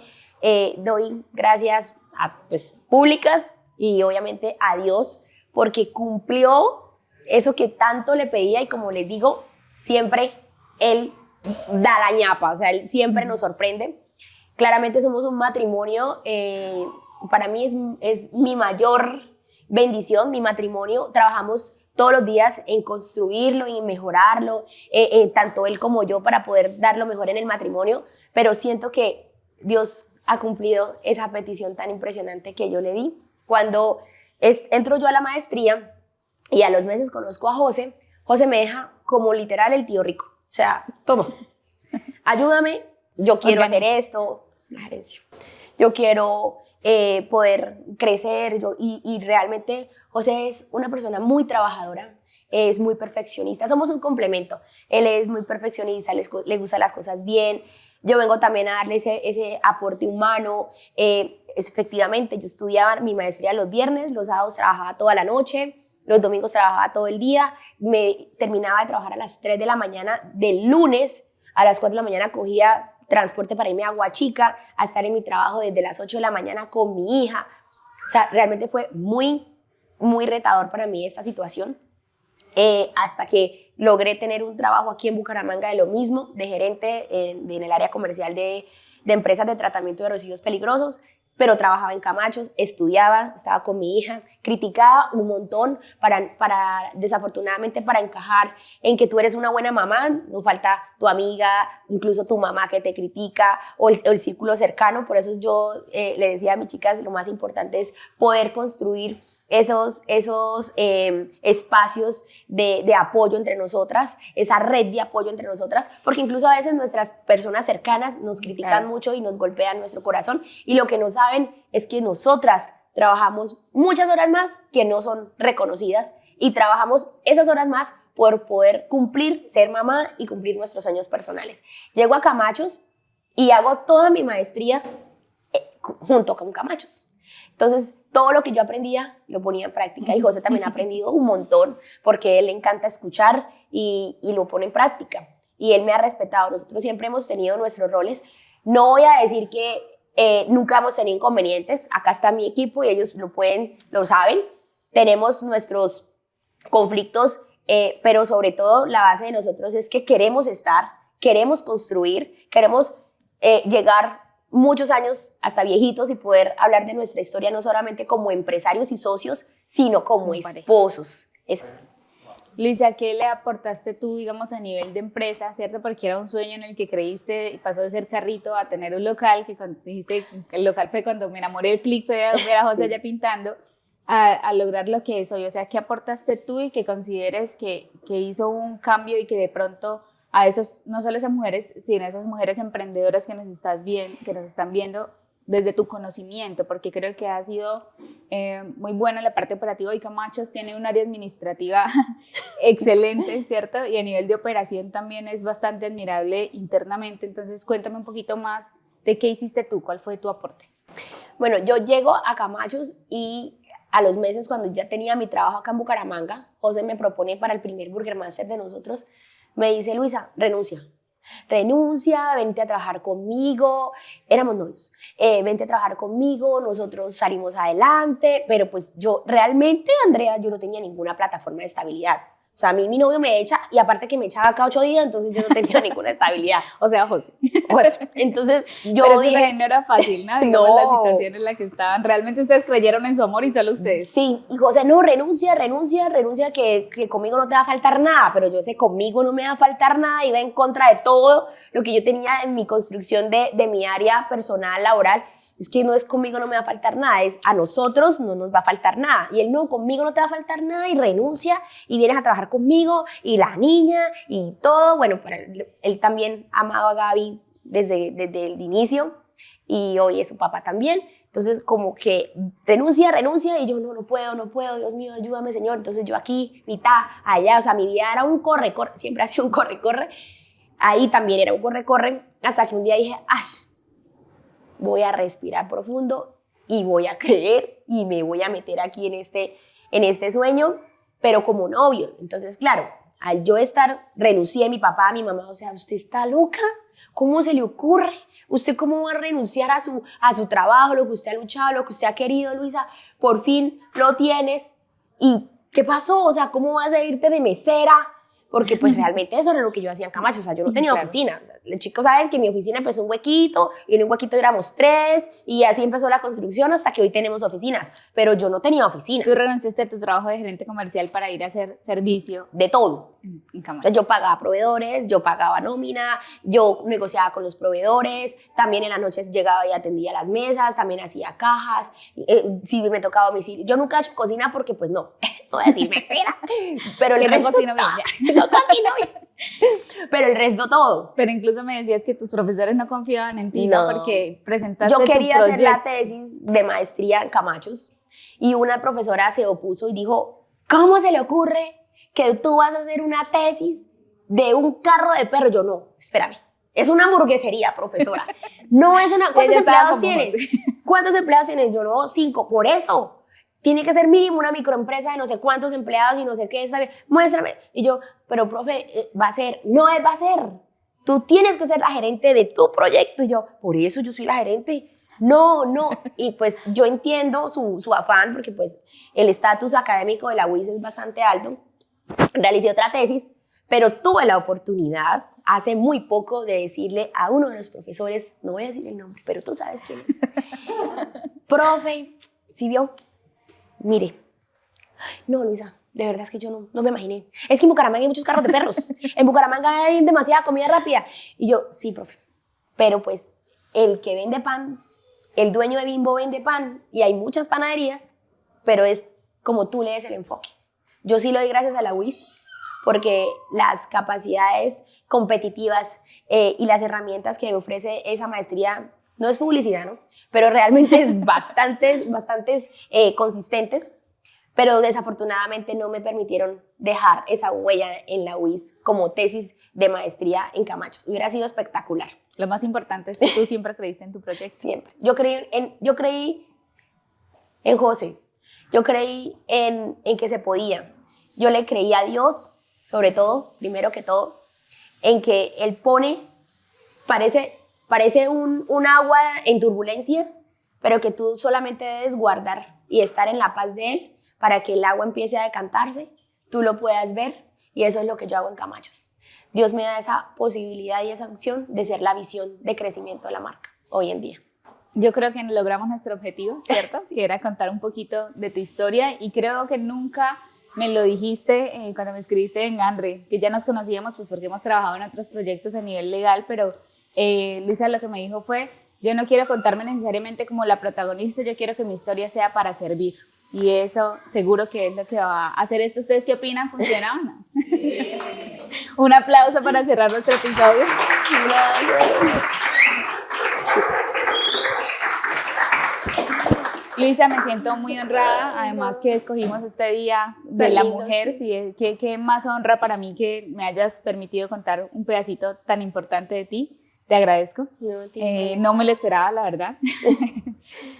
doy gracias a públicas y obviamente a Dios, porque cumplió eso que tanto le pedía, y como les digo, siempre él da la ñapa, o sea, él siempre nos sorprende. Claramente somos un matrimonio, para mí es mi mayor bendición, mi matrimonio. Trabajamos todos los días en construirlo y en mejorarlo, tanto él como yo, para poder dar lo mejor en el matrimonio, pero siento que Dios ha cumplido esa petición tan impresionante que yo le di. Cuando entro yo a la maestría y a los meses conozco a José, José me deja como literal el tío rico. O sea, toma, ayúdame, yo quiero hacer esto, la gerencia. Yo quiero poder crecer, y realmente José es una persona muy trabajadora, es muy perfeccionista, somos un complemento. Él es muy perfeccionista, le gustan las cosas bien. Yo vengo también a darle ese aporte humano. Efectivamente, yo estudiaba mi maestría los viernes, los sábados trabajaba toda la noche, los domingos trabajaba todo el día, me terminaba de trabajar a las 3 de la mañana del lunes, a las 4 de la mañana cogía transporte para irme a Huachica, a estar en mi trabajo desde las 8 de la mañana con mi hija. O sea, realmente fue muy, muy retador para mí esta situación, hasta que logré tener un trabajo aquí en Bucaramanga de lo mismo, de gerente en el área comercial de empresas de tratamiento de residuos peligrosos, pero trabajaba en Camachos, estudiaba, estaba con mi hija, criticaba un montón desafortunadamente para encajar en que tú eres una buena mamá, no falta tu amiga, incluso tu mamá que te critica, o el círculo cercano. Por eso yo le decía a mis chicas, lo más importante es poder construir esos espacios de apoyo entre nosotras, esa red de apoyo entre nosotras, porque incluso a veces nuestras personas cercanas nos critican mucho y nos golpean nuestro corazón, y lo que no saben es que nosotras trabajamos muchas horas más que no son reconocidas, y trabajamos esas horas más por poder cumplir, ser mamá y cumplir nuestros sueños personales. Llego a Camachos y hago toda mi maestría junto con Camachos. Entonces, todo lo que yo aprendía lo ponía en práctica, y José también ha aprendido un montón porque a él le encanta escuchar y lo pone en práctica, y él me ha respetado. Nosotros siempre hemos tenido nuestros roles. No voy a decir que nunca hemos tenido inconvenientes. Acá está mi equipo y ellos lo saben. Tenemos nuestros conflictos, pero sobre todo la base de nosotros es que queremos queremos construir, queremos llegar muchos años hasta viejitos y poder hablar de nuestra historia no solamente como empresarios y socios, sino como esposos. Luisa, ¿qué le aportaste tú, digamos, a nivel de empresa, cierto? Porque era un sueño en el que creíste y pasó de ser carrito a tener un local, que cuando dijiste el local fue cuando me enamoré del clic, fue ver a José allá pintando, a lograr lo que es hoy. O sea, ¿qué aportaste tú y que consideres que hizo un cambio y que de pronto a esos, no solo esas mujeres, sino a esas mujeres emprendedoras que nos están viendo desde tu conocimiento? Porque creo que ha sido muy buena la parte operativa, y Camachos tiene un área administrativa excelente, ¿cierto? Y a nivel de operación también es bastante admirable internamente. Entonces, cuéntame un poquito más de qué hiciste tú, cuál fue tu aporte. Bueno, yo llego a Camachos y a los meses, cuando ya tenía mi trabajo acá en Bucaramanga, José me propone para el primer Burger Master de nosotros, me dice: Luisa, renuncia, vente a trabajar conmigo. Éramos novios. Vente a trabajar conmigo, nosotros salimos adelante. Pero pues yo realmente, Andrea, yo no tenía ninguna plataforma de estabilidad. O sea, a mí mi novio me echa, y aparte que me echaba cada 8 días, entonces yo no tenía ninguna estabilidad. O sea, José. Entonces yo pero dije... no era fácil, ¿no? Digamos, la situación en la que estaban. Realmente ustedes creyeron en su amor, y solo ustedes. Sí, y José: no, renuncia, que conmigo no te va a faltar nada. Pero yo sé, conmigo no me va a faltar nada, iba en contra de todo lo que yo tenía en mi construcción de mi área personal, laboral. Es que no es conmigo no me va a faltar nada, es a nosotros no nos va a faltar nada. Y él: no, conmigo no te va a faltar nada, y renuncia y vienes a trabajar conmigo, y la niña y todo. Bueno, para él también ha amado a Gaby desde el inicio, y hoy es su papá también. Entonces, como que renuncia, y yo: no puedo, Dios mío, ayúdame, Señor. Entonces yo aquí, mitad, allá. O sea, mi vida era un corre, siempre ha sido un corre. Ahí también era un corre, hasta que un día dije: voy a respirar profundo y voy a creer, y me voy a meter aquí en este sueño, pero como novio. Entonces, claro, al yo renuncié a mi papá, a mi mamá. O sea, ¿usted está loca? ¿Cómo se le ocurre? ¿Usted cómo va a renunciar a su trabajo, lo que usted ha luchado, lo que usted ha querido, Luisa? Por fin lo tienes. ¿Y qué pasó? O sea, ¿cómo vas a irte de mesera porque pues realmente eso era lo que yo hacía en Camacho, o sea, yo no tenía Claro. oficina. O sea, los chicos saben que mi oficina empezó un huequito, y en un huequito éramos 3, y así empezó la construcción hasta que hoy tenemos oficinas, pero yo no tenía oficina, Tú renunciaste a tu trabajo de gerente comercial para ir a hacer servicio de todo. en Camacho. Entonces yo pagaba proveedores, yo pagaba nómina, yo negociaba con los proveedores, también en las noches llegaba y atendía las mesas, también hacía cajas, si me tocaba domicilio. Yo nunca he hecho cocina porque pues no, no voy a decir mentira, pero el Que no resto cocino bien, todo. No cocino bien, pero el resto todo. Pero incluso me decías que tus profesores no confiaban en ti, No. ¿no? Porque presentaste Yo tu quería hacer la proyecto. tesis de maestría en Camachos y una profesora se opuso y dijo, ¿cómo se le ocurre que tú vas a hacer una tesis de un carro de perro? Yo no, espérame, es una hamburguesería, profesora. No es una... ¿Cuántos Ella estaba empleados como tienes? José. ¿Cuántos empleados tienes? Yo no, 5, por eso. Tiene que ser mínimo una microempresa de no sé cuántos empleados y no sé qué, ¿sabe? Muéstrame. Y yo, pero profe, va a ser, no es va a ser. Tú tienes que ser la gerente de tu proyecto. Y yo, por eso yo soy la gerente. No, no. Y pues yo entiendo su afán, porque pues el estatus académico de la UIS es bastante alto. Realicé otra tesis, pero tuve la oportunidad hace muy poco de decirle a uno de los profesores, no voy a decir el nombre, pero tú sabes quién es. Profe, ¿sí vio? Mire, no, Luisa, de verdad es que yo no me imaginé. Es que en Bucaramanga hay muchos carros de perros. En Bucaramanga hay demasiada comida rápida. Y yo, sí, profe, pero pues el que vende pan, el dueño de Bimbo vende pan y hay muchas panaderías, pero es como tú le des el enfoque. Yo sí lo doy gracias a la UIS porque las capacidades competitivas y las herramientas que me ofrece esa maestría, no es publicidad, ¿no? Pero realmente es bastantes consistentes, pero desafortunadamente no me permitieron dejar esa huella en la UIS como tesis de maestría en Camacho. Hubiera sido espectacular. Lo más importante es que tú siempre creíste en tu proyecto. Siempre. Yo creí en José. Yo creí en que se podía. Yo le creí a Dios, sobre todo, primero que todo, en que Él pone, parece un agua en turbulencia, pero que tú solamente debes guardar y estar en la paz de Él para que el agua empiece a decantarse, tú lo puedas ver, y eso es lo que yo hago en Camachos. Dios me da esa posibilidad y esa opción de ser la visión de crecimiento de la marca hoy en día. Yo creo que logramos nuestro objetivo, ¿cierto? Que era contar un poquito de tu historia, y creo que nunca me lo dijiste cuando me escribiste en Gandre, que ya nos conocíamos pues porque hemos trabajado en otros proyectos a nivel legal, pero Luisa lo que me dijo fue, yo no quiero contarme necesariamente como la protagonista, yo quiero que mi historia sea para servir. Y eso seguro que es lo que va a hacer esto. ¿Ustedes qué opinan? ¿Funciona o no? Un aplauso para cerrar nuestro episodio. Luisa, me siento muy honrada, además que escogimos este día de la lindo, mujer, sí, qué más honra para mí que me hayas permitido contar un pedacito tan importante de ti. Te agradezco. No me lo esperaba, la verdad.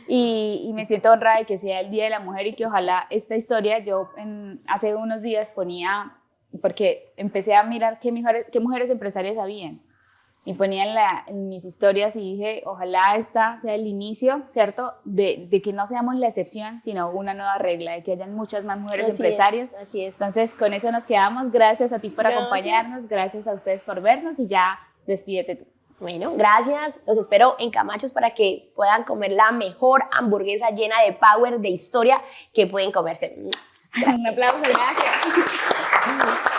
y me siento honrada de que sea el Día de la Mujer y que ojalá esta historia, yo hace unos días ponía, porque empecé a mirar qué mujeres empresarias habían, y ponía en mis historias y dije, ojalá esta sea el inicio, ¿cierto? De que no seamos la excepción, sino una nueva regla, de que hayan muchas más mujeres empresarias. Así es. Entonces, con eso nos quedamos. Gracias a ti por acompañarnos, gracias a ustedes por vernos, y ya despídete tú. Bueno, gracias. Los espero en Camachos para que puedan comer la mejor hamburguesa llena de power, de historia que pueden comerse. Un aplauso, gracias.